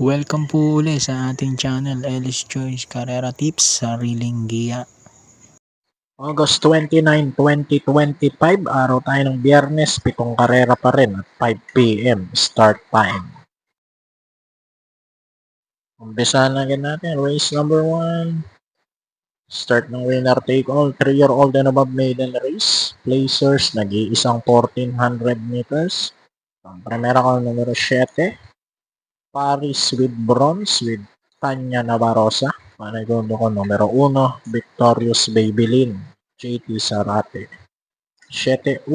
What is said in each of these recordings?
Welcome po uli sa ating channel, Ellis Choice Carrera Tips, Sariling Giya. August 29, 2025, araw tayo ng Biyernes, 7 karera pa rin at 5 p.m. start time. Umpisa na agad natin, race number 1. Start ng winner take all, 3-year-old and above maiden race. Placers, nag-iisang 1400 meters. Ang primera ko, numero 7. Paris with bronze with Tanya Navarroza. Segundo ko, numero 1, Victorious Babylin, JT Sarate. 7-1,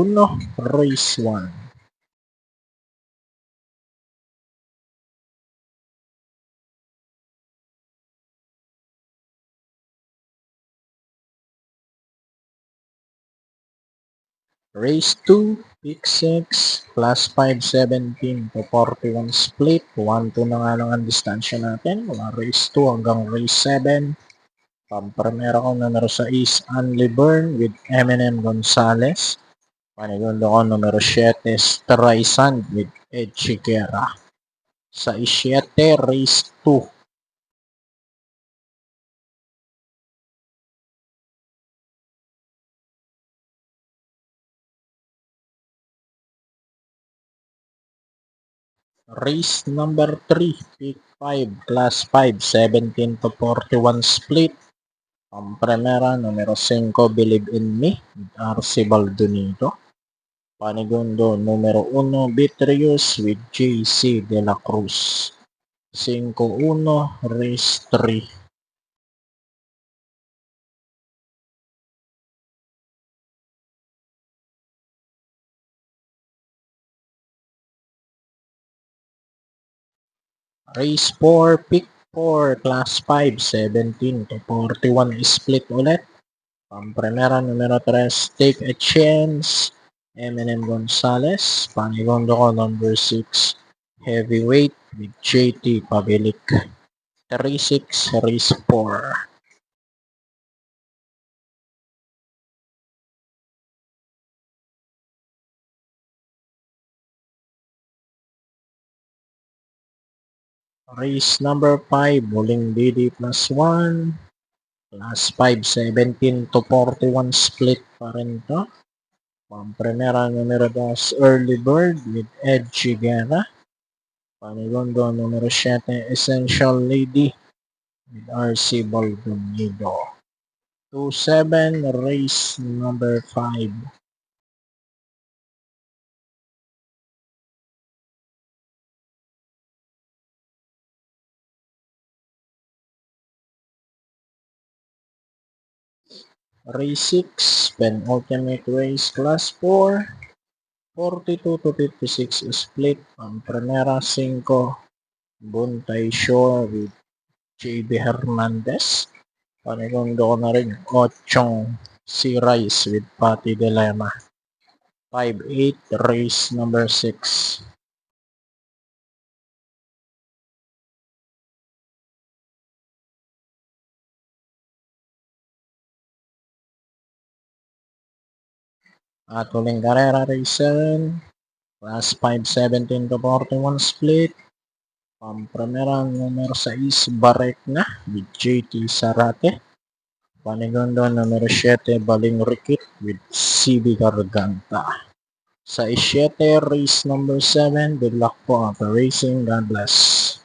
race 1. Race 2, pick 6, class 5, 17 to 41 split. 1-2 na nga lang ang distansya natin. Mula race 2 hanggang race 7. Pampremera ko numero 6, Anli Byrne with Eminem Gonzalez. Panigundo ko numero 7, Streisand with Ed Chiquera. Sa 7, race 2. Race number 3, pick 5, class 5, 17 to 41 split. Ang primera, numero 5, Believe in Me, with RC Baldonito. Panigundo, numero 1, Beatrius with JC De La Cruz. 5-1, race 3. Race 4, pick 4, class 5, 17 to 41 split ulit. Ang primera, numero 3, Take a Chance, Eminem Gonzalez. Panigundo ko, number 6, Heavyweight with JT Pabilik. 3-6, race 4. Race number 5, muling DD plus 1. Class 5, 17 to 41 split pa rin to. Ang primera, numero 2, Early Bird with Ed Chiguera. Panigundo, numero 7, Essential Lady with RC Baldonado. 2-7, race number 5. Race 6, penultimate race, class 4, 42 to 56 split. Ang primera, 5, Buntay Shore with JB Hernandez. Panigundo ko na rin, 8, Sea Rice with Patty Dilema. 5-8, race number 6. At huling karera, race 7, class 5, 17 to 41 split. Ang primera, numero 6, Barekna with JT Sarate. Panigundo, numero 7, Baling Rikit with CB Garganta. Sa 7, race number 7, good luck po at racing. God bless.